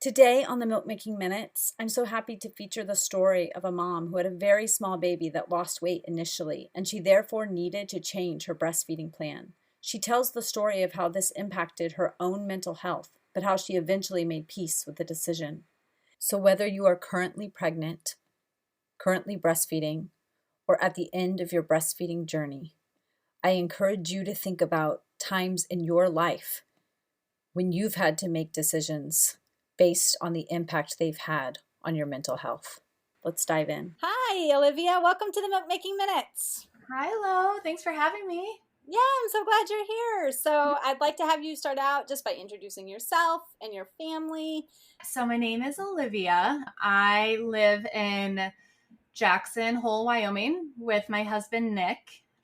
Today on the Milk Making Minutes, I'm so happy to feature the story of a mom who had a very small baby that lost weight initially, and she therefore needed to change her breastfeeding plan. She tells the story of how this impacted her own mental health, but how she eventually made peace with the decision. So, whether you are currently pregnant, currently breastfeeding, or at the end of your breastfeeding journey, I encourage you to think about times in your life when you've had to make decisions based on the impact they've had on your mental health. Let's dive in. Hi, Olivia. Welcome to the Milk Making Minutes. Hi, Lo. Thanks for having me. Yeah, I'm so glad you're here. So, I'd like to have you start out just by introducing yourself and your family. So, my name is Olivia. I live in Jackson Hole, Wyoming with my husband, Nick,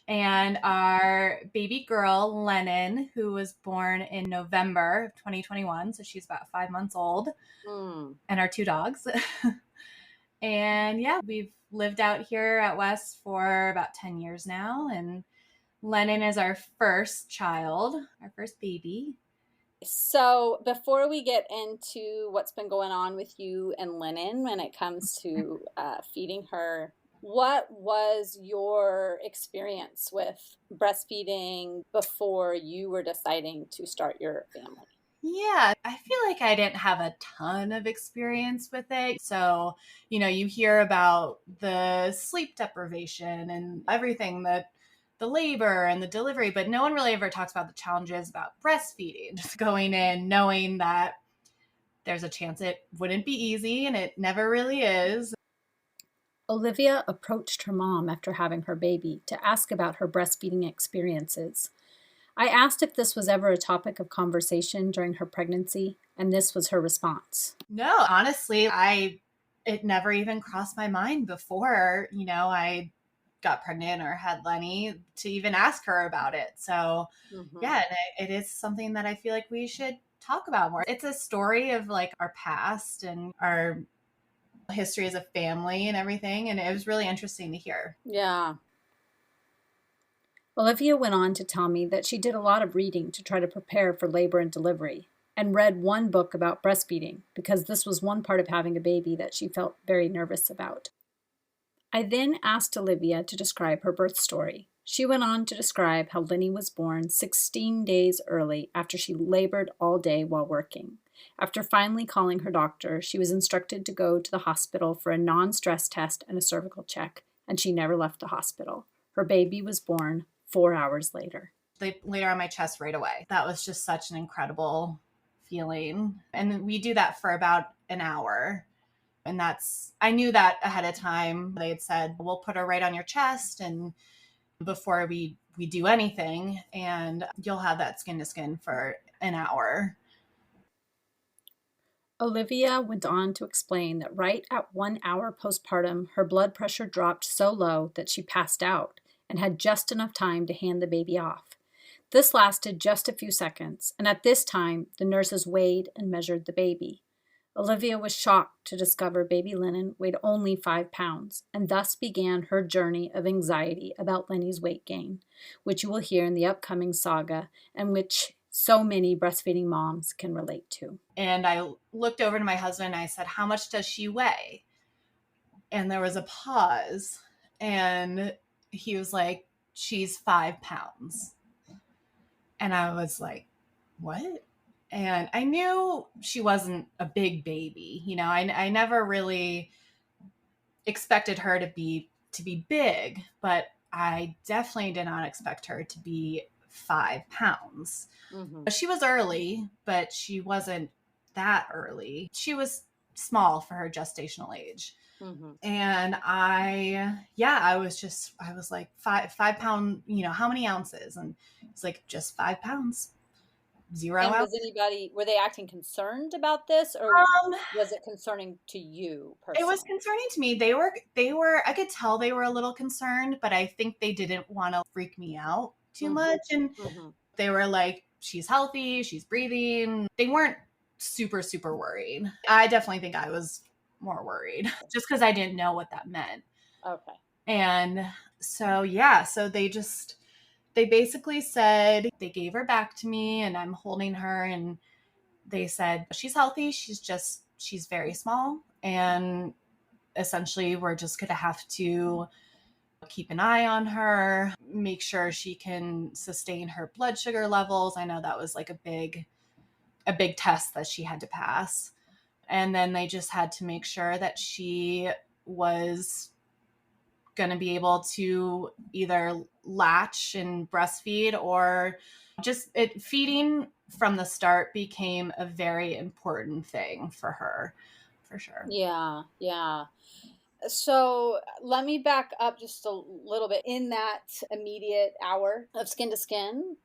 and our baby girl, Lennon, who was born in November of 2021. So, she's about 5 months old, and our two dogs. And yeah, we've lived out here at West for about 10 years now. And Lennon is our first child, our first baby. So, before we get into what's been going on with you and Lennon when it comes to feeding her, what was your experience with breastfeeding before you were deciding to start your family? Yeah, I feel like I didn't have a ton of experience with it. So, you hear about the sleep deprivation and everything that the labor and the delivery, but no one really ever talks about the challenges about breastfeeding. Just going in knowing that there's a chance it wouldn't be easy, and it never really is. Olivia approached her mom after having her baby to ask about her breastfeeding experiences. I asked if this was ever a topic of conversation during her pregnancy, and this was her response. No, honestly, it never even crossed my mind before, I got pregnant or had Lenny to even ask her about it. So, yeah, and it is something that I feel like we should talk about more. It's a story of like our past and our history as a family and everything. And it was really interesting to hear. Yeah. Olivia went on to tell me that she did a lot of reading to try to prepare for labor and delivery, and read one book about breastfeeding because this was one part of having a baby that she felt very nervous about. I then asked Olivia to describe her birth story. She went on to describe how Lenny was born 16 days early after she labored all day while working. After finally calling her doctor, she was instructed to go to the hospital for a non-stress test and a cervical check, and she never left the hospital. Her baby was born 4 hours later. They laid her on my chest right away. That was just such an incredible feeling. And we do that for about an hour. And I knew that ahead of time. They had said, we'll put her right on your chest and before we do anything, and you'll have that skin to skin for an hour. Olivia went on to explain that right at 1 hour postpartum, her blood pressure dropped so low that she passed out and had just enough time to hand the baby off. This lasted just a few seconds, and at this time, the nurses weighed and measured the baby. Olivia was shocked to discover baby Lennon weighed only 5 pounds, and thus began her journey of anxiety about Lenny's weight gain, which you will hear in the upcoming saga, and which so many breastfeeding moms can relate to. And I looked over to my husband and I said, how much does she weigh? And there was a pause, and he was like, she's 5 pounds. And I was like, what? And I knew she wasn't a big baby. I never really expected her to be big, but I definitely did not expect her to be 5 pounds. She was early, but she wasn't that early. She was small for her gestational age. And I was like 5 pound, how many ounces? And it's like, just 5 pounds. 0 And ounces. were they acting concerned about this, or was it concerning to you It was personally? concerning to me. I could tell they were a little concerned, but I think they didn't want to freak me out too much. And they were like, she's healthy, she's breathing. They weren't super, super worried. I definitely think I was more worried just because I didn't know what that meant. Okay. And so, yeah, they basically said, they gave her back to me and I'm holding her, and they said, she's healthy. She's just she's very small, and essentially we're just going to have to keep an eye on her, make sure she can sustain her blood sugar levels. I know that was like a big test that she had to pass. And then they just had to make sure that she was going to be able to either latch and breastfeed, or just feeding from the start became a very important thing for her, for sure. Yeah, yeah. So let me back up just a little bit. In that immediate hour of skin to skin,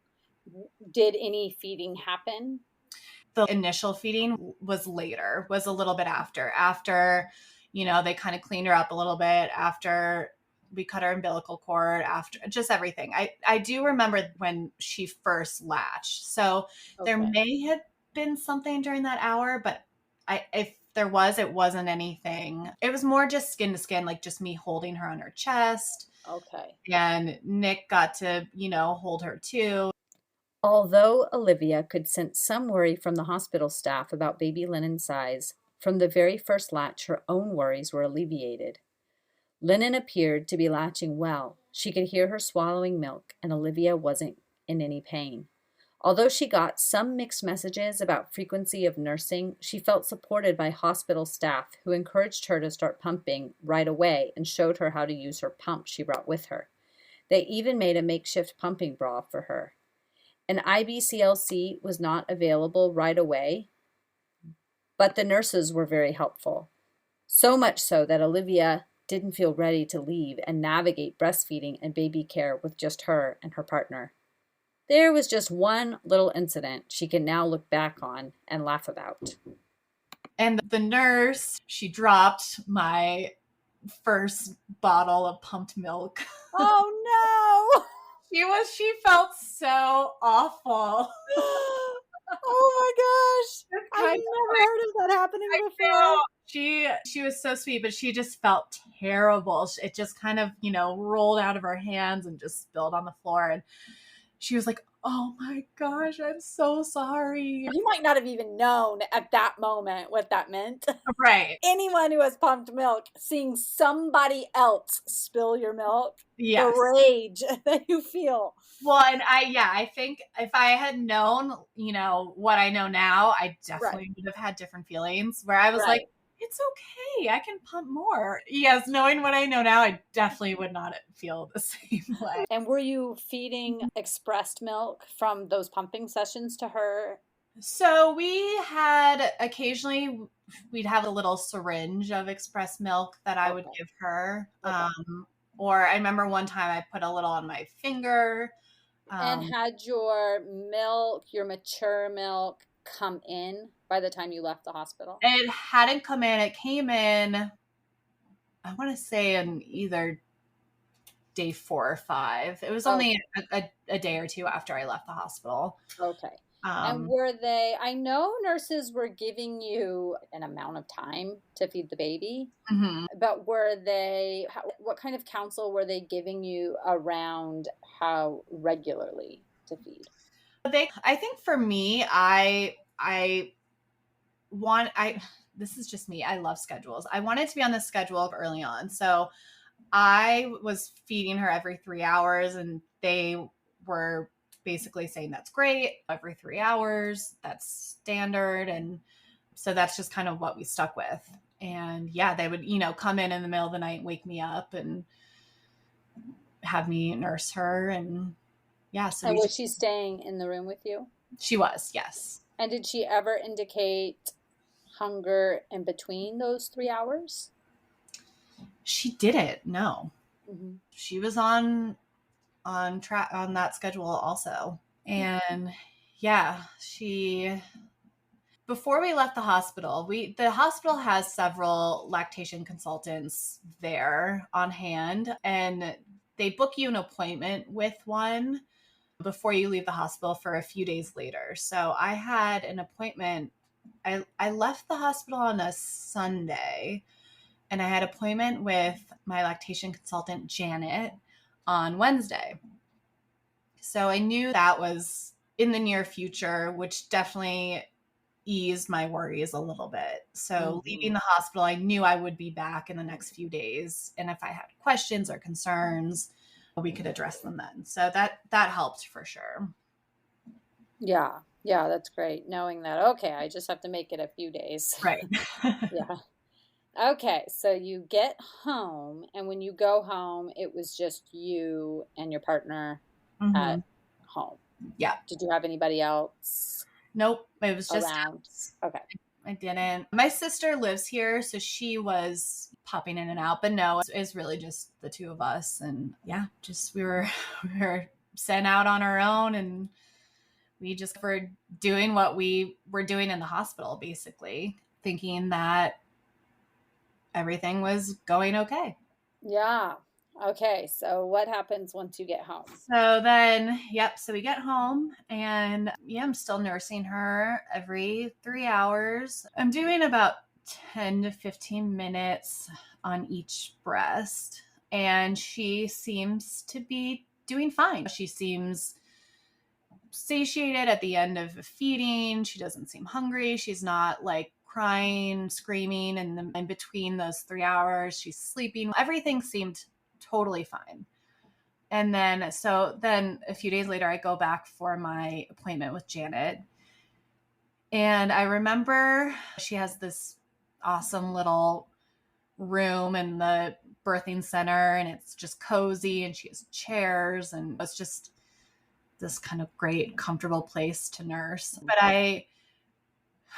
did any feeding happen? The initial feeding was later, was a little bit after, they kind of cleaned her up a little bit, after we cut her umbilical cord, after just everything. I do remember when she first latched. So there Okay. may have been something during that hour, but if there was, it wasn't anything. It was more just skin to skin, like just me holding her on her chest. Okay. And Nick got to, hold her too. Although Olivia could sense some worry from the hospital staff about baby Lennon's size, from the very first latch her own worries were alleviated. Lennon appeared to be latching well. She could hear her swallowing milk, and Olivia wasn't in any pain. Although she got some mixed messages about frequency of nursing, she felt supported by hospital staff who encouraged her to start pumping right away and showed her how to use her pump she brought with her. They even made a makeshift pumping bra for her. An IBCLC was not available right away, but the nurses were very helpful. So much so that Olivia didn't feel ready to leave and navigate breastfeeding and baby care with just her and her partner. There was just one little incident she can now look back on and laugh about. And the nurse, she dropped my first bottle of pumped milk. Oh no! She felt so awful. Oh my gosh! I've Kind never heard of that happening I before. know. She was so sweet, but she just felt terrible. It just kind of, rolled out of her hands and just spilled on the floor. And she was like, "Oh my gosh, I'm so sorry." You might not have even known at that moment what that meant. Right. Anyone who has pumped milk, seeing somebody else spill your milk, the Yes. rage that you feel. Well, and I think if I had known, what I know now, I Right, definitely would have had different feelings where I was like, right. it's okay, I can pump more. Yes, knowing what I know now, I definitely would not feel the same way. And were you feeding expressed milk from those pumping sessions to her? So we had occasionally, we'd have a little syringe of express milk that I would Okay, give her. okay. Or I remember one time I put a little on my finger. And Um, had your milk, your mature milk, come in by the time you left the hospital? it hadn't come in. It came in, I want to say, in either day 4 or 5. It was only Okay, a day or two after I left the hospital. okay. And Um, were they, I know nurses were giving you an amount of time to feed the baby, mhm. but were they, what kind of counsel were they giving you around how regularly to feed? I think for me, I want, I, this is just me. I love schedules. I wanted to be on the schedule early on. So I was feeding her every 3 hours, and they were basically saying that's great. Every 3 hours, that's standard. And so that's just kind of what we stuck with. And yeah, they would, come in the middle of the night, wake me up, and have me nurse her. And yeah, so And was she staying in the room with you? she was, yes. And did she ever indicate hunger in between those 3 hours? She didn't, no. Mm-hmm. She was on track on that schedule also. And yeah, she, before we left the hospital, the hospital has several lactation consultants there on hand, and they book you an appointment with one before you leave the hospital for a few days later. So I had an appointment. I left the hospital on a Sunday, and I had an appointment with my lactation consultant, Janet, on Wednesday. So I knew that was in the near future, which definitely eased my worries a little bit. So leaving Mhm. the hospital, I knew I would be back in the next few days. And if I had questions or concerns, we could address them then. So that helped for sure. Yeah. Yeah, that's great knowing that, okay, I just have to make it a few days. Right. Yeah. Okay, so you get home, and when you go home, it was just you and your partner Hmm. at home. Yeah. Did you have anybody else Nope. It was just around? us. Okay. I didn't. My sister lives here, so she was popping in and out, but no, it's really just the two of us. And yeah, just we were we were sent out on our own, and we just were doing what we were doing in the hospital, basically, thinking that everything was going okay. Yeah. Okay, so what happens once you get home? So then, yep, so we get home and yeah, I'm still nursing her every 3 hours. I'm doing about 10 to 15 minutes on each breast, and she seems to be doing fine. She seems satiated at the end of feeding. She doesn't seem hungry. She's not like crying, screaming in between those 3 hours. She's sleeping. Everything seemed totally fine. And then a few days later, I go back for my appointment with Janet. And I remember she has this awesome little room in the birthing center, and it's just cozy, and she has chairs, and it's just this kind of great, comfortable place to nurse. But I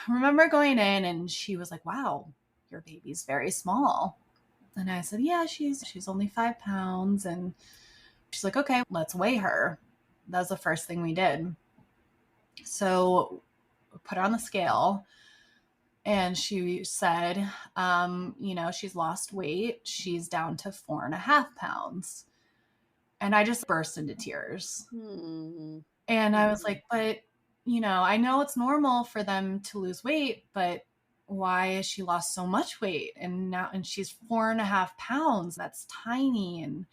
remember going in, and she was like, "Wow, your baby's very small." And I said, "Yeah, she's only 5 pounds." And she's like, "Okay, let's weigh her." That was the first thing we did. So we put her on the scale, and she said, she's lost weight. She's down to 4.5 pounds. And I just burst into tears. Hmm. And I was Mhm. like, but, I know it's normal for them to lose weight, but why has she lost so much weight? And she's 4.5 pounds. That's tiny. And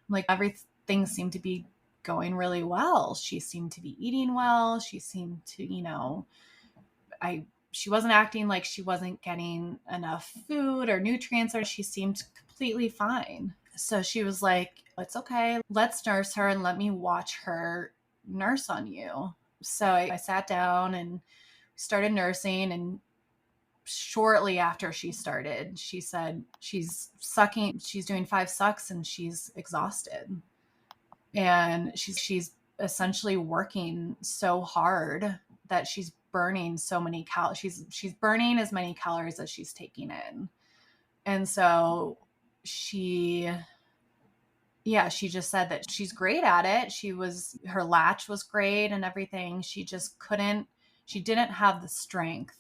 like everything seemed to be going really well. She seemed to be eating well. She seemed to, I she wasn't acting like she wasn't getting enough food or nutrients, or she seemed completely fine. So she was like, "It's okay. Let's nurse her and let me watch her nurse on you." So I sat down and started nursing, and shortly after she started, she said she's doing 5 sucks and she's exhausted. And she's essentially working so hard that she's burning so many calories. She's burning as many calories as she's taking in. And so she she just said that she's great at it. Her latch was great and everything. She didn't have the strength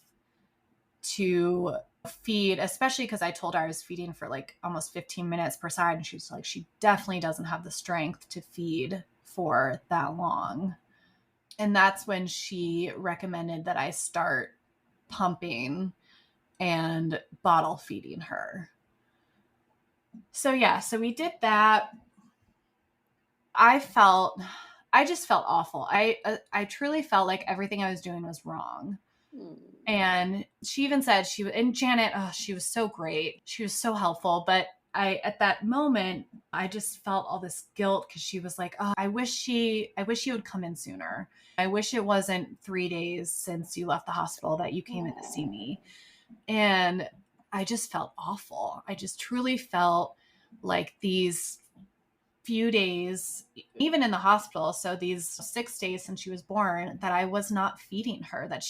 to feed, especially because I told her I was feeding for like almost 15 minutes per side. And she was like, she definitely doesn't have the strength to feed for that long. And that's when she recommended that I start pumping and bottle feeding her. So, yeah, so we did that. I just felt awful. I truly felt like everything I was doing was wrong. Mm. And she even said and Janet, oh, she was so great. She was so helpful. But at that moment, I just felt all this guilt because she was like, "Oh, I wish you would come in sooner. I wish it wasn't 3 days since you left the hospital that you came in to see Aw. me." And I just felt awful. I just truly felt like these few days, even in the hospital, so these 6 days since she was born, that I was not feeding her, that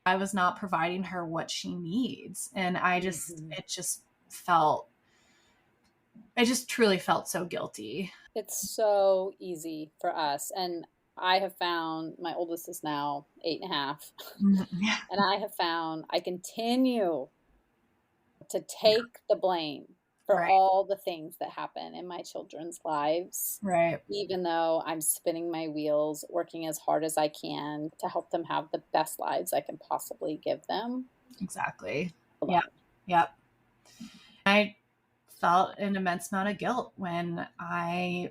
I was not providing her what she needs. And Mhm. I just truly felt so guilty. It's so easy for us, and I have found my oldest is now 8.5, Mhm. Yeah. and I have found I continue to take the blame for Right. all the things that happen in my children's lives, Right. even though I'm spinning my wheels, working as hard as I can to help them have the best lives I can possibly give them Exactly. Yeah. alone. Yep. I felt an immense amount of guilt when I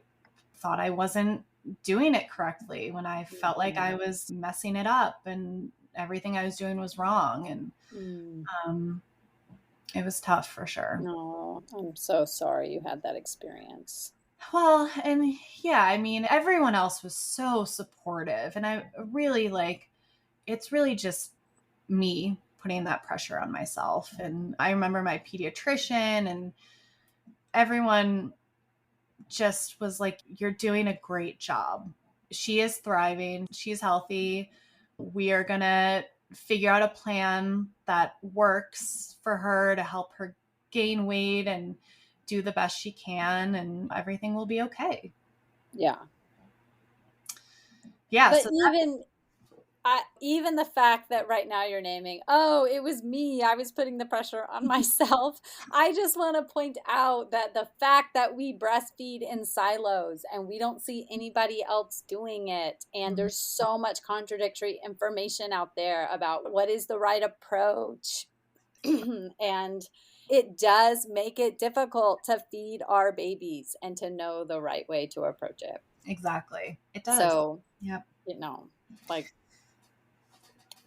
thought I wasn't doing it correctly, when I felt like I Mhm. was messing it up. And everything I was doing was wrong. And it was tough for sure. No, I'm so sorry you had that experience. Well, and yeah, I mean, everyone else was so supportive. And I really it's really just me putting that pressure on myself. And I remember my pediatrician and everyone just was like, "You're doing a great job. She is thriving. She's healthy. We are going to figure out a plan that works for her to help her gain weight and do the best she can, and everything will be okay." Yeah. Yeah. But So even the fact that right now you're naming, oh, it was me, I was putting the pressure on myself. I just want to point out that the fact that we breastfeed in silos and we don't see anybody else doing it, and there's so much contradictory information out there about what is the right approach. And it does make it difficult to feed our babies and to know the right way to approach it. exactly. It does. So, Yep. like,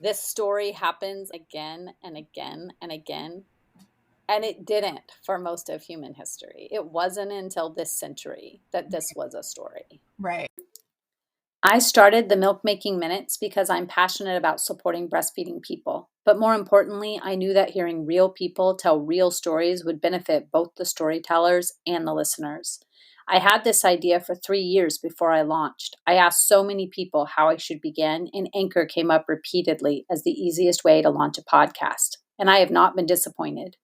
this story happens again and again and again. And it didn't for most of human history. It wasn't until this century that this was a story. Right. I started the Milk Making Minutes because I'm passionate about supporting breastfeeding people. But more importantly, I knew that hearing real people tell real stories would benefit both the storytellers and the listeners. I had this idea for 3 years before I launched. I asked so many people how I should begin, and Anchor came up repeatedly as the easiest way to launch a podcast. And I have not been disappointed.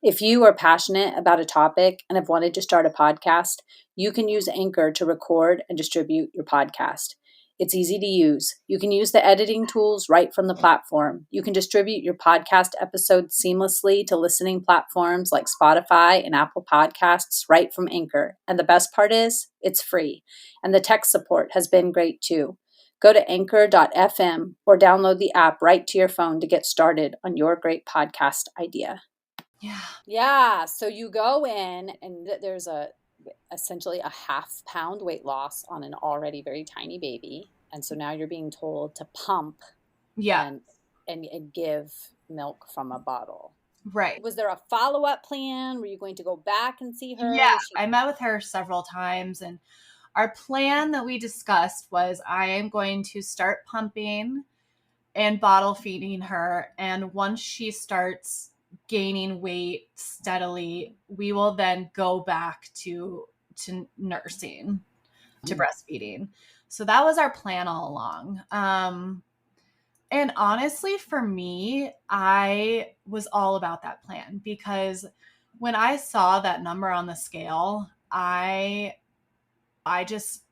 If you are passionate about a topic and have wanted to start a podcast, you can use Anchor to record and distribute your podcast. It's easy to use. You can use the editing tools right from the platform. You can distribute your podcast episodes seamlessly to listening platforms like Spotify and Apple Podcasts right from Anchor. And the best part is, it's free. And the tech support has been great too. Go to anchor.fm or download the app right to your phone to get started on your great podcast idea. Yeah. Yeah. So you go in and there's essentially a half pound weight loss on an already very tiny baby. And so now you're being told to pump Yeah. and give milk from a bottle. Right. Was there a follow-up plan? Were you going to go back and see her? Yeah. I met with her several times, and our plan that we discussed was I am going to start pumping and bottle feeding her. And once she starts gaining weight steadily, we will then go back to nursing, to breastfeeding. So that was our plan all along. And honestly, for me, I was all about that plan, because when I saw that number on the scale, I just,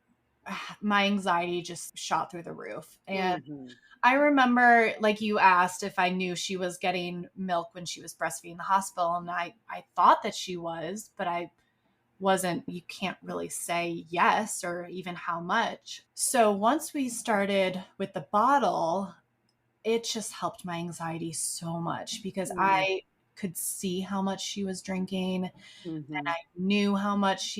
my anxiety just shot through the roof. And I remember, like, you asked if I knew she was getting milk when she was breastfeeding in the hospital. And I thought that she was, but I wasn't, you can't really say yes or even how much. So once we started with the bottle, it just helped my anxiety so much, because I could see how much she was drinking, and I knew how much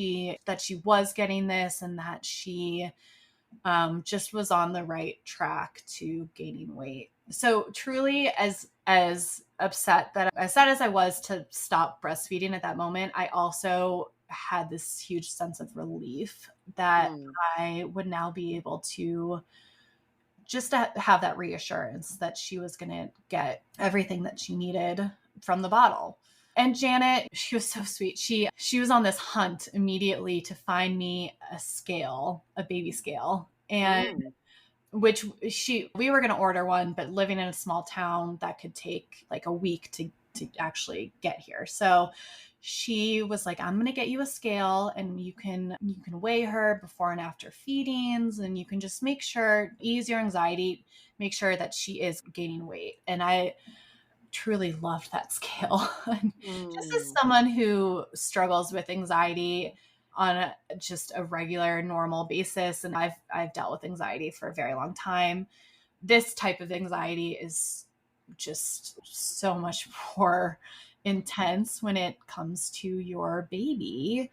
that she was getting this, and that she just was on the right track to gaining weight. So truly, as upset as I was to stop breastfeeding at that moment, I also had this huge sense of relief that I would now be able to just to have that reassurance that she was going to get everything that she needed from the bottle. And Janet, she was so sweet. She was on this hunt immediately to find me a baby scale. And which we were going to order one, but living in a small town, that could take like a week to actually get here. So she was like, I'm going to get you a scale, and you can weigh her before and after feedings, and you can just ease your anxiety, make sure that she is gaining weight. And I truly loved that scale. Just as someone who struggles with anxiety on just a regular, normal basis, and I've dealt with anxiety for a very long time, this type of anxiety is just so much more intense when it comes to your baby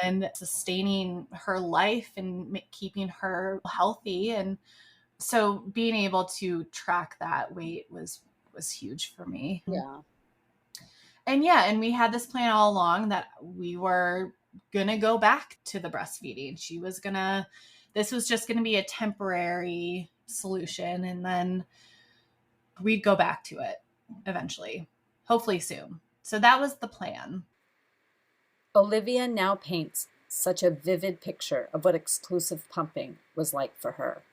and sustaining her life and keeping her healthy. And So being able to track that weight was huge for me. Yeah. And yeah, and we had this plan all along that we were going to go back to the breastfeeding. This was just going to be a temporary solution. And then we'd go back to it eventually, hopefully soon. So that was the plan. Olivia now paints such a vivid picture of what exclusive pumping was like for her.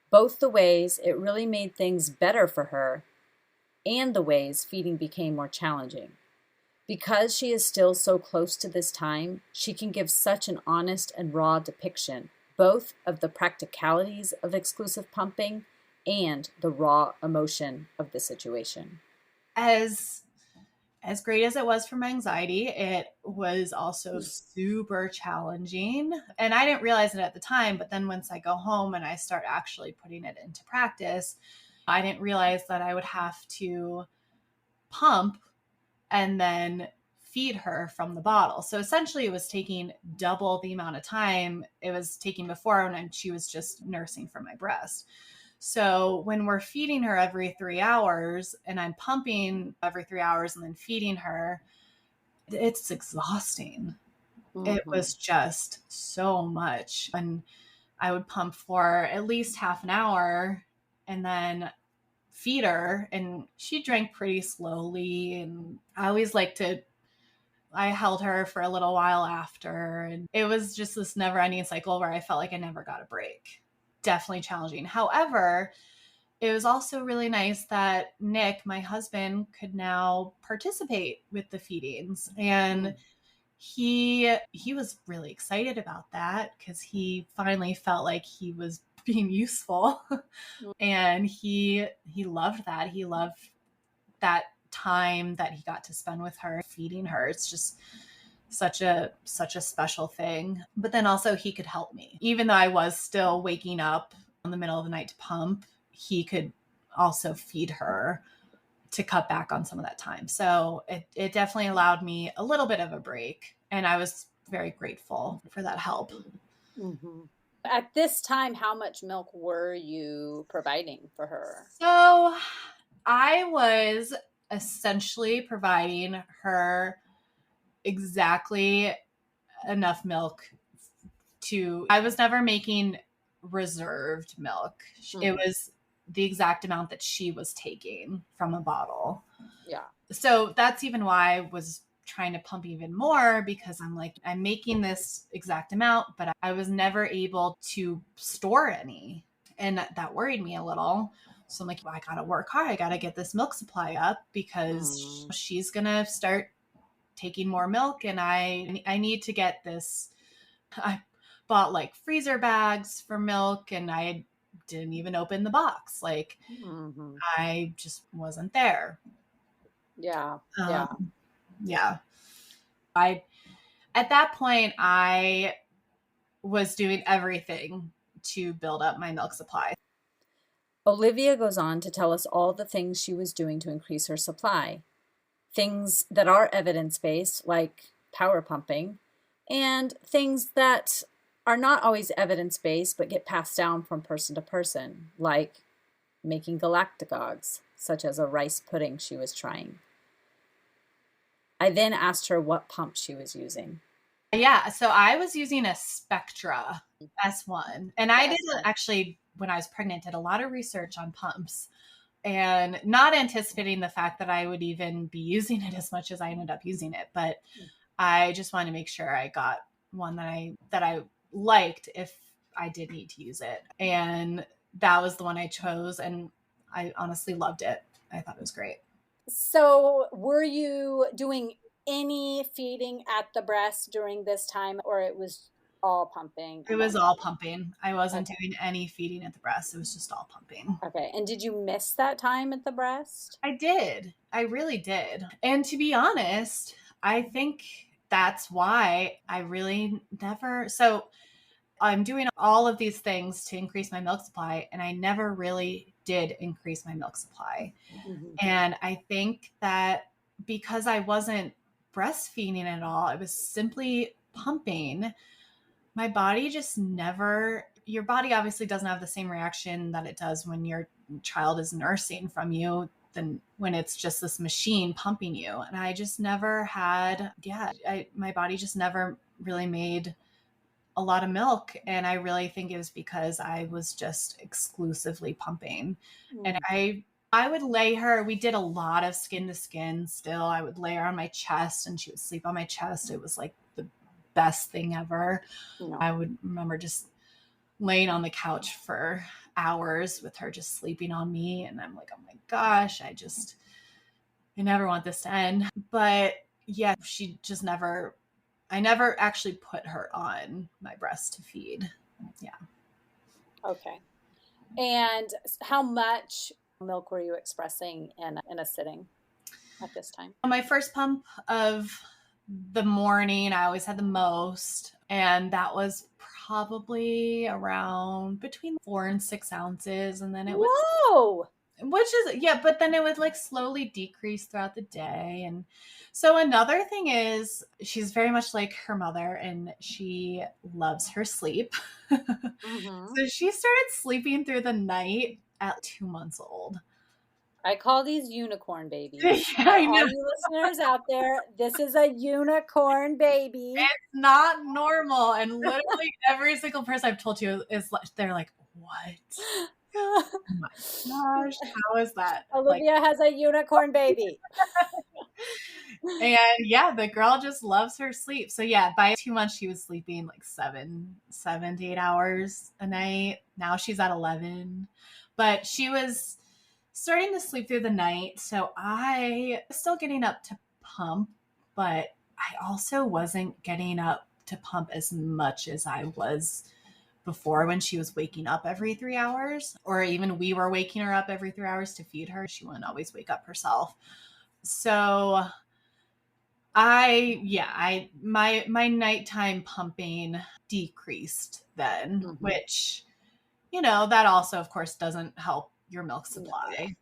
Both the ways it really made things better for her and the ways feeding became more challenging. Because she is still so close to this time, she can give such an honest and raw depiction, both of the practicalities of exclusive pumping and the raw emotion of the situation. As great as it was for my anxiety, it was also super challenging. And I didn't realize it at the time, but then once I go home and I start actually putting it into practice, I didn't realize that I would have to pump and then feed her from the bottle. So essentially it was taking double the amount of time it was taking before when she was just nursing from my breast. So when we're feeding her every 3 hours and I'm pumping every 3 hours and then feeding her, it's exhausting. It was just so much. And I would pump for at least half an hour and then feed her, and she drank pretty slowly. And I held her for a little while after. And it was just this never ending cycle where I felt like I never got a break. Definitely challenging. However, it was also really nice that Nick, my husband, could now participate with the feedings. And he was really excited about that because he finally felt like he was being useful. And he loved that. He loved that time that he got to spend with her, feeding her. It's just such a special thing. But then also he could help me. Even though I was still waking up in the middle of the night to pump, he could also feed her to cut back on some of that time. So it definitely allowed me a little bit of a break. And I was very grateful for that help. Mm-hmm. At this time, how much milk were you providing for her? So I was essentially providing her exactly enough milk I was never making reserved milk. It was the exact amount that she was taking from a bottle. Yeah. So that's even why I was trying to pump even more, because I'm like, I'm making this exact amount, but I was never able to store any. And that worried me a little. So I'm like, well, I got to work hard. I got to get this milk supply up because she's going to start taking more milk, and I need to get this. I bought like freezer bags for milk, and I didn't even open the box. Like I just wasn't there. Yeah. Yeah. At that point, I was doing everything to build up my milk supply. Olivia goes on to tell us all the things she was doing to increase her supply. Things that are evidence-based, like power pumping, and things that are not always evidence-based but get passed down from person to person, like making galactagogues, such as a rice pudding she was trying. I then asked her what pump she was using. Yeah, so I was using a Spectra S1. And I did actually, when I was pregnant, did a lot of research on pumps, and not anticipating the fact that I would even be using it as much as I ended up using it. But I just wanted to make sure I got one that I liked if I did need to use it. And that was the one I chose, and I honestly loved it. I thought it was great. So were you doing any feeding at the breast during this time, or it was all pumping? It was all pumping. I wasn't doing any feeding at the breast. It was just all pumping. Okay. And did you miss that time at the breast? I did. I really did. And to be honest, I think that's why I really never. So I'm doing all of these things to increase my milk supply, and I never really did increase my milk supply. And I think that because I wasn't breastfeeding at all, I was simply pumping, my body just never your body obviously doesn't have the same reaction that it does when your child is nursing from you than when it's just this machine pumping you. And I just never had, my body just never really made a lot of milk. And I really think it was because I was just exclusively pumping. And I would lay her, we did a lot of skin to skin still. I would lay her on my chest and she would sleep on my chest. It was like the best thing ever. No. I would remember just laying on the couch for hours with her just sleeping on me. And I'm like, oh my gosh, I never want this to end. But yeah, I never actually put her on my breast to feed. Yeah. Okay. And how much milk were you expressing in a sitting at this time? My first pump of the morning, I always had the most, and that was probably around between 4 and 6 ounces. And then it was, Whoa! which is, yeah, but then it would like slowly decrease throughout the day. And so another thing is she's very much like her mother and she loves her sleep. So she started sleeping through the night at 2 months old. I call these unicorn babies. Yeah, I know. All you listeners out there, this is a unicorn baby. It's not normal. And literally every single person I've told you is like, they're like, what? Oh my gosh, how is that? Olivia has a unicorn baby. And yeah, the girl just loves her sleep. So yeah, by 2 months she was sleeping like 7 to 8 hours a night. Now she's at 11, but she was starting to sleep through the night. So I was still getting up to pump, but I also wasn't getting up to pump as much as I was before when she was waking up every 3 hours, or even we were waking her up every 3 hours to feed her. She wouldn't always wake up herself. So my nighttime pumping decreased then, which, that also of course doesn't help your milk supply.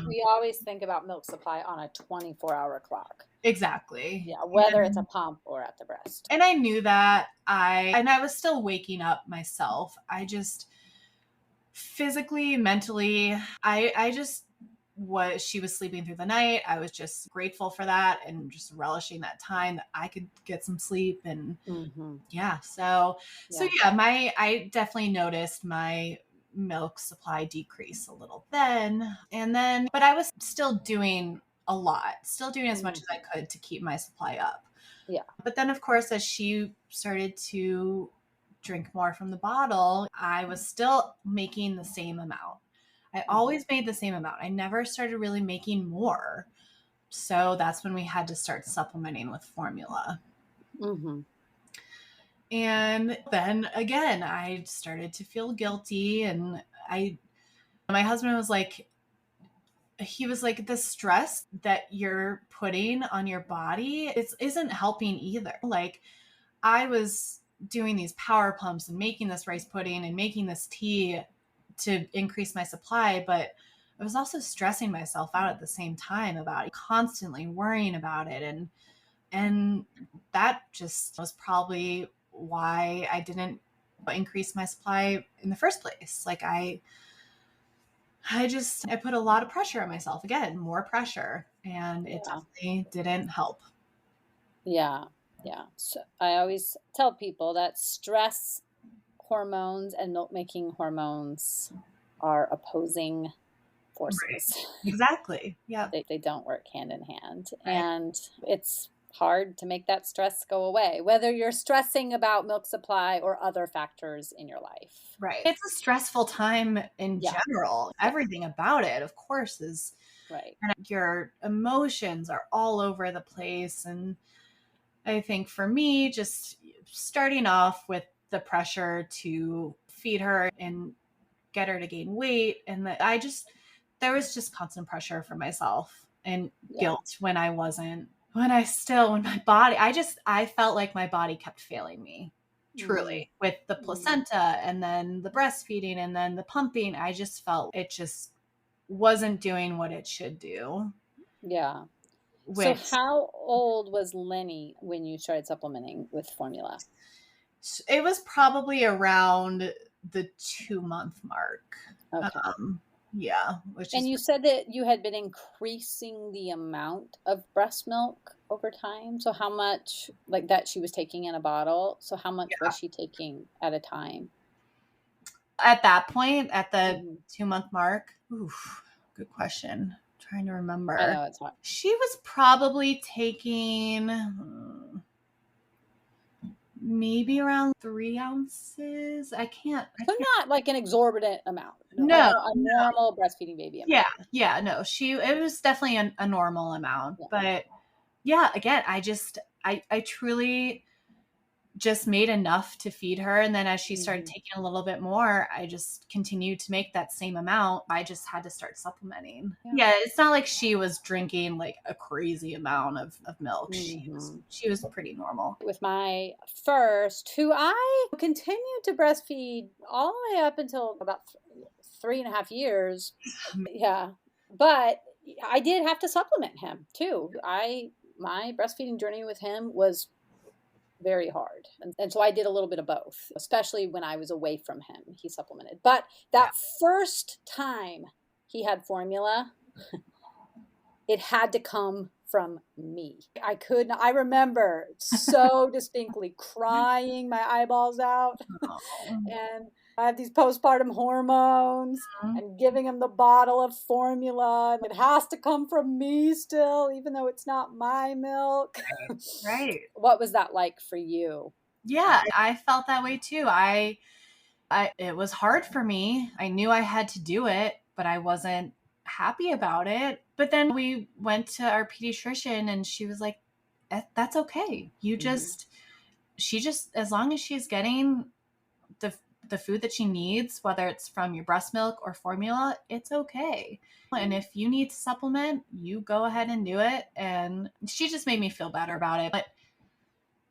We always think about milk supply on a 24-hour clock. Exactly. Yeah, whether it's a pump or at the breast. And I knew that I was still waking up myself. I just physically, mentally, she was sleeping through the night. I was just grateful for that and just relishing that time that I could get some sleep. And I definitely noticed my milk supply decrease a little then. But I was still doing a lot, still doing as much as I could to keep my supply up. Yeah. But then of course, as she started to drink more from the bottle, I was still making the same amount. I always made the same amount. I never started really making more. So that's when we had to start supplementing with formula. And then again, I started to feel guilty. And my husband was like, the stress that you're putting on your body isn't helping either. Like, I was doing these power pumps and making this rice pudding and making this tea to increase my supply, but I was also stressing myself out at the same time about it, constantly worrying about it. And that just was probably why I didn't increase my supply in the first place. Like I put a lot of pressure on myself, again, more pressure, and it definitely didn't help. Yeah. Yeah. So I always tell people that stress hormones and milk making hormones are opposing forces. Right. Exactly. Yeah. They don't work hand in hand. Right. And it's hard to make that stress go away, whether you're stressing about milk supply or other factors in your life. Right. It's a stressful time in general. Everything about it, of course, is right. And your emotions are all over the place. And I think for me, just starting off with the pressure to feed her and get her to gain weight, and there was just constant pressure for myself and guilt when my body, I felt like my body kept failing me, truly, with the placenta and then the breastfeeding and then the pumping. I just felt it just wasn't doing what it should do. Yeah. So how old was Lenny when you started supplementing with formula? It was probably around the 2-month mark. Okay. Yeah, which And is, you said that you had been increasing the amount of breast milk over time. So how much, like that she was taking in a bottle? So how much was she taking at a time? at that point, at the Hmm. 2-month mark. Oof, good question. Trying to I remember. know it's hard. She was probably taking maybe around 3 ounces. I So can't. not like an exorbitant amount, like No, a normal breastfeeding baby yeah, amount. yeah, no, it was definitely a normal amount, Yeah. but yeah, again, I truly just made enough to feed her. And then as she started Hmm. taking a little bit more, I just continued to make that same amount. I just had to start supplementing. Yeah. Yeah, it's not like she was drinking like a crazy amount of milk. Hmm. She was pretty normal. With my first, who I continued to breastfeed all the way up until about 3.5 years. Yeah. But I did have to supplement him too. My breastfeeding journey with him was very hard. And so I did a little bit of both, especially when I was away from him. He supplemented. But Yeah. that first time he had formula, it had to come from me. I remember so distinctly crying my eyeballs out. Oh. And I have these postpartum hormones Mhm. and giving him the bottle of formula. It has to come from me still, even though it's not my milk. Right. What was that like for you? Yeah, I felt that way too. It was hard for me. I knew I had to do it, but I wasn't happy about it. But then we went to our pediatrician and she was like, That's okay. Mhm. She just, as long as she's getting the, the food that she needs, whether it's from your breast milk or formula, it's okay. And if you need to supplement, you go ahead and do it. And she just made me feel better about it. But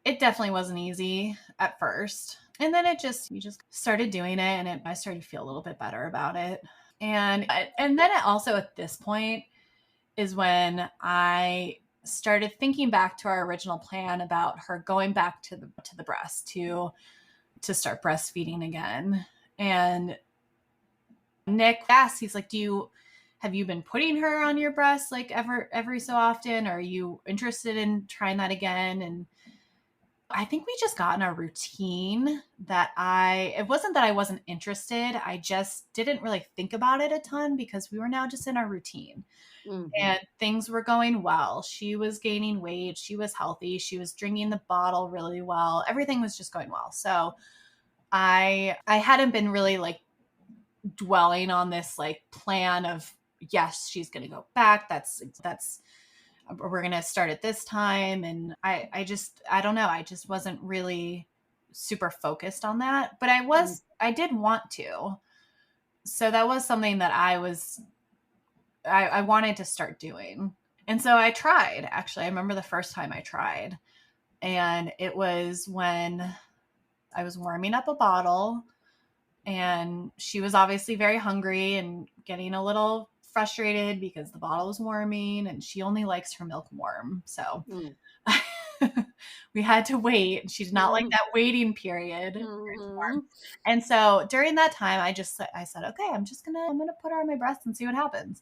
it definitely wasn't easy at first. And then you just started doing it and I started to feel a little bit better about it. And then it also at this point is when I started thinking back to our original plan about her going back to the breast to start breastfeeding again. And Nick asked, he's like, have you been putting her on your breast like every so often? Or are you interested in trying that again? And I think we just got in a routine that it wasn't that I wasn't interested. I just didn't really think about it a ton because we were now just in our routine Mhm. and things were going well. She was gaining weight. She was healthy. She was drinking the bottle really well. Everything was just going well. So I hadn't been really like dwelling on this like plan of, yes, she's going to go back. That's we're going to start at this time. And I don't know. I just wasn't really super focused on that, but Mhm. I did want to. So that was something that I wanted to start doing. And so I tried, actually. I remember the first time I tried. And it was when I was warming up a bottle and she was obviously very hungry and getting a little frustrated because the bottle was warming and she only likes her milk warm. So Mm. we had to wait. She did not like Mhm. that waiting period for it to warm. Mhm. And so during that time, I said, okay, I'm gonna put her on my breast and see what happens.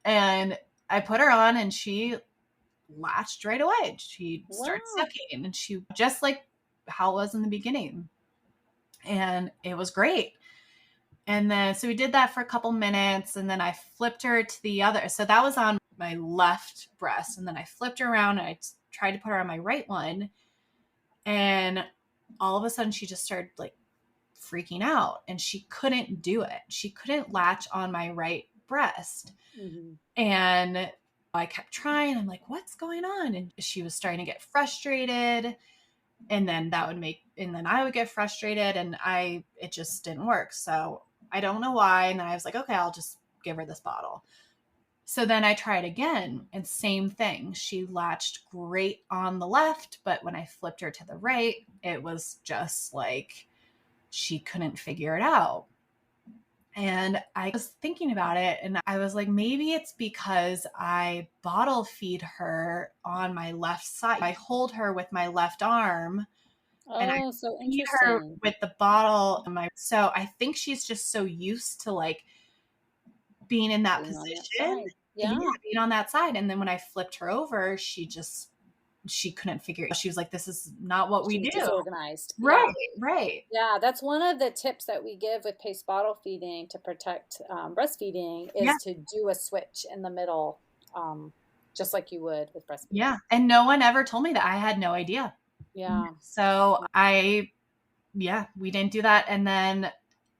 And I put her on, and she latched right away. She started Wow. sucking, and she just like how it was in the beginning, and it was great. And then so we did that for a couple minutes, and then I flipped her to the other. So that was on my left breast, and then I flipped her around, and I tried to put her on my right one. And all of a sudden she just started like freaking out and she couldn't do it. She couldn't latch on my right breast. Mhm. And I kept trying. I'm like, what's going on? And she was starting to get frustrated. And then and then I would get frustrated and it just didn't work. So I don't know why. And then I was like, okay, I'll just give her this bottle. So then I tried again and same thing. She latched great on the left, but when I flipped her to the right, it was just like she couldn't figure it out. And I was thinking about it and I was like, maybe it's because I bottle feed her on my left side. I hold her with my left arm and I Oh, so feed her interesting. with the bottle in my, so I think she's just so used to like being in that Being on that position. side. Yeah, Yeah. being on that side. And then when I flipped her over, she couldn't figure it. She was like, this is not what we She was do. disorganized. Right, Yeah. right. Yeah, that's one of the tips that we give with paced bottle feeding to protect breastfeeding Yeah, is to do a switch in the middle, um, just like you would with breastfeeding. yeah. And no one ever told me that. I had no idea. Yeah. So yeah, we didn't do that. And then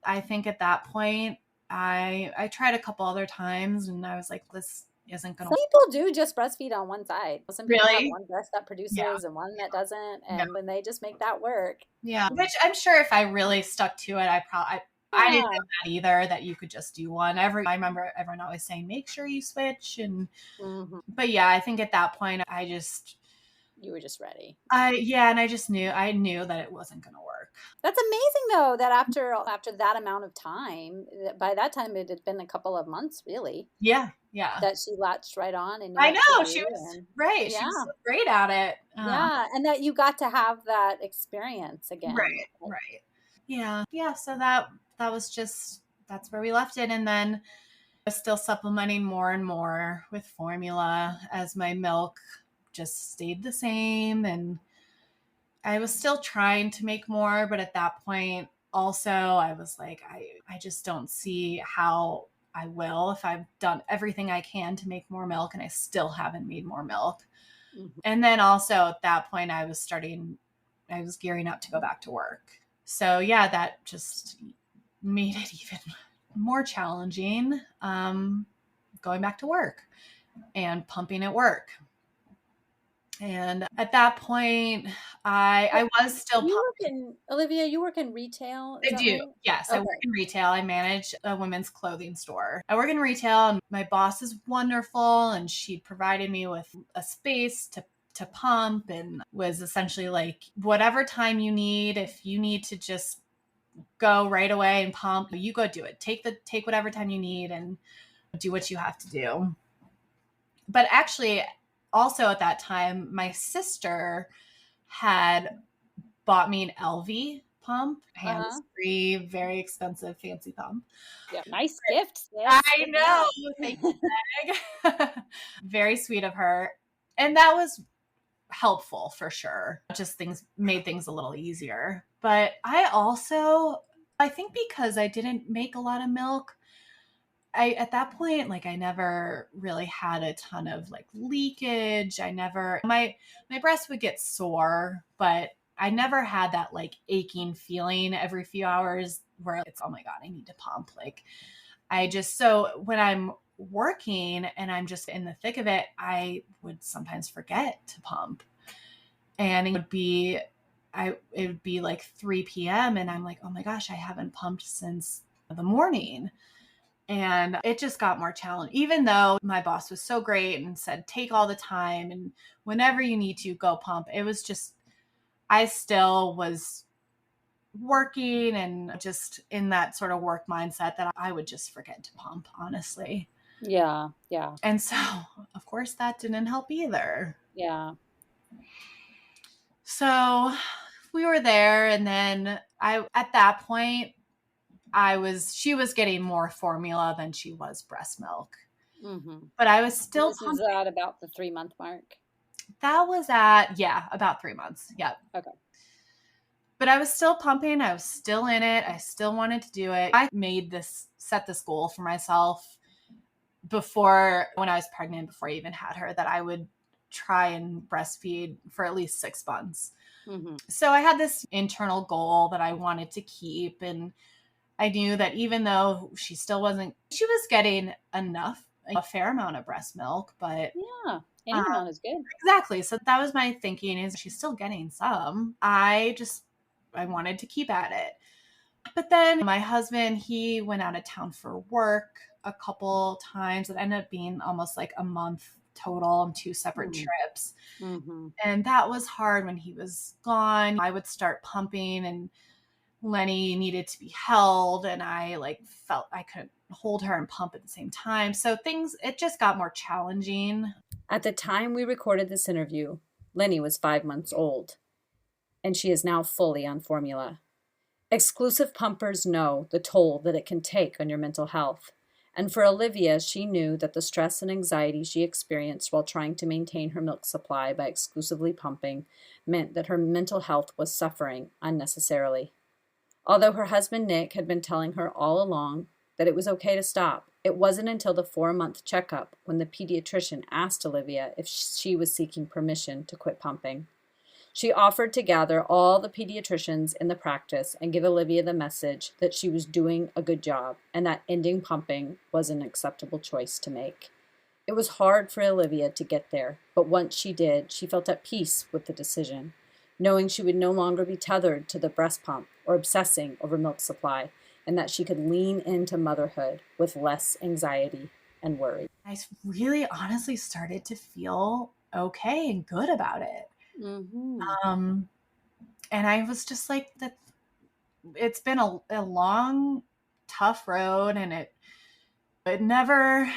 I think at that point, I tried a couple other times and I was like, this isn't gonna Some people do just breastfeed on one side. Some people have really. one breast that Yeah, produces and one that doesn't, yeah, and when they just make that work. yeah. Which I'm sure if I really stuck to it, I didn't Yeah. know that either, that you could just do one. I remember everyone always saying, make sure you switch. And Hmm. but yeah, I think at that point You were just ready. yeah, and I knew that it wasn't gonna work. That's amazing though that after that amount of time, by that time it had been a couple of months really, Yeah, yeah. that she latched right on and knew I what to know, she do. was And right, she yeah. was so great at it. Yeah, and that you got to have that experience again. Right, right. Yeah, yeah, so that was just that's where we left it. And then I was still supplementing more and more with formula as my milk just stayed the same. And I was still trying to make more, but at that point also I was like, I just don't see how I will if I've done everything I can to make more milk and I still haven't made more milk. Mhm. And then also at that point I was gearing up to go back to work. So yeah, that just made it even more challenging, going back to work and pumping at work. And at that point, I was still You work pumping. in Olivia, you work in retail, is I that do. right? Yes, I work Okay. in retail. I manage a women's clothing store. I work in retail, and my boss is wonderful, and she provided me with a space to pump, and was essentially like, whatever time you need, if you need to just go right away and pump, you go do it. Take whatever time you need and do what you have to do. But actually, also at that time, my sister had bought me an LV pump, Uh-huh. hands free, very expensive, fancy pump. Yeah, nice gift, I sis. Good know. Thank job. you, Meg. Very sweet of her. And that was helpful for sure. Just things made things a little easier. But I think because I didn't make a lot of milk, I at that point, like, I never really had a ton of like leakage. I never my breast would get sore, but I never had that like aching feeling every few hours where it's, oh my god, I need to pump. Like, I just, so when I'm working and I'm just in the thick of it, I would sometimes forget to pump. And it would be like 3 p.m. and I'm like, oh my gosh, I haven't pumped since the morning. And it just got more challenging, even though my boss was so great and said, take all the time and whenever you need to go pump. It was just, I still was working and just in that sort of work mindset that I would just forget to pump, honestly. Yeah, yeah, And so, of course, that didn't help either. yeah. So we were there. And then at that point, she was getting more formula than she was breast milk, Hmm. but I was still This is pumping. at about the 3 month mark. That was at, yeah, about 3 months. Yep. Okay. But I was still pumping. I was still in it. I still wanted to do it. I set this goal for myself before, when I was pregnant, before I even had her, that I would try and breastfeed for at least 6 months. Hmm. So I had this internal goal that I wanted to keep. And I knew that even though she was getting a fair amount of breast milk, but Yeah, uh, any amount is good. exactly. So that was my thinking, is she's still getting some. I wanted to keep at it. But then my husband, he went out of town for work a couple times. It ended up being almost like a month total on two separate Hmm. trips. Hmm. And that was hard when he was gone. I would start pumping and Lenny needed to be held, and I like felt I couldn't hold her and pump at the same time. So it just got more challenging. At the time we recorded this interview, Lenny was 5 months old. and she is now fully on formula. Exclusive pumpers know the toll that it can take on your mental health. And for Olivia, she knew that the stress and anxiety she experienced while trying to maintain her milk supply by exclusively pumping meant that her mental health was suffering unnecessarily. Although her husband Nick had been telling her all along that it was okay to stop, it wasn't until the 4-month checkup when the pediatrician asked Olivia if she was seeking permission to quit pumping. She offered to gather all the pediatricians in the practice and give Olivia the message that she was doing a good job and that ending pumping was an acceptable choice to make. It was hard for Olivia to get there, but once she did, she felt at peace with the decision, knowing she would no longer be tethered to the breast pump or obsessing over milk supply, and that she could lean into motherhood with less anxiety and worry. I really honestly started to feel okay and good about it. And I was just like, that it's been a long, tough road, and it never,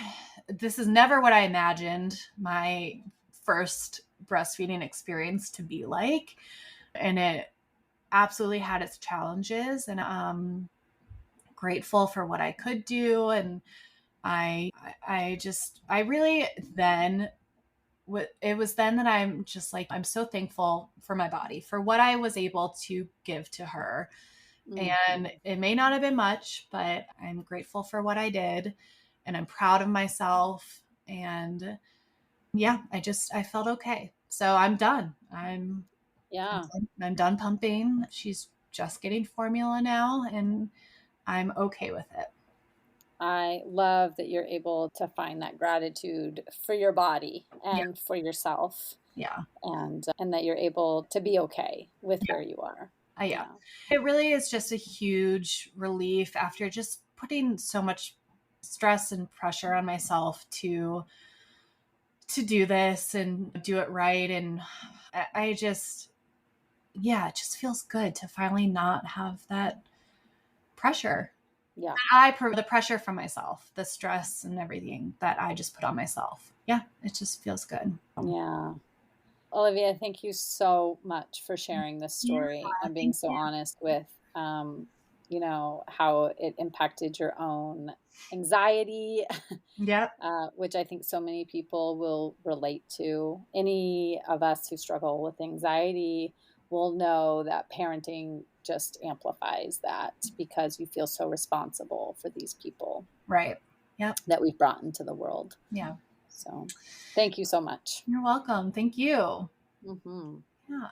this is never what I imagined my first breastfeeding experience to be like. And it absolutely had its challenges, and grateful for what I could do. And I really then, it was then that I'm just like, I'm so thankful for my body, for what I was able to give to her. And it may not have been much, but I'm grateful for what I did, and I'm proud of myself. And yeah, I felt okay. So I'm done. I'm done pumping. She's just getting formula now, and I'm okay with it. I love that you're able to find that gratitude for your body and for yourself. Yeah. And that you're able to be okay with where you are. Yeah. It really is just a huge relief after just putting so much stress and pressure on myself to do this and do it right. And I just, it just feels good to finally not have that pressure. Yeah. The pressure from myself, the stress and everything that I just put on myself. Yeah. It just feels good. Yeah. Olivia, thank you so much for sharing this story and being so honest with, how it impacted your own anxiety, which I think so many people will relate to. Any of us who struggle with anxiety will know that parenting just amplifies that because you feel so responsible for these people. Right. Yep. That we've brought into the world. Yeah. So thank you so much. You're welcome. Thank you. Mm-hmm. Yeah.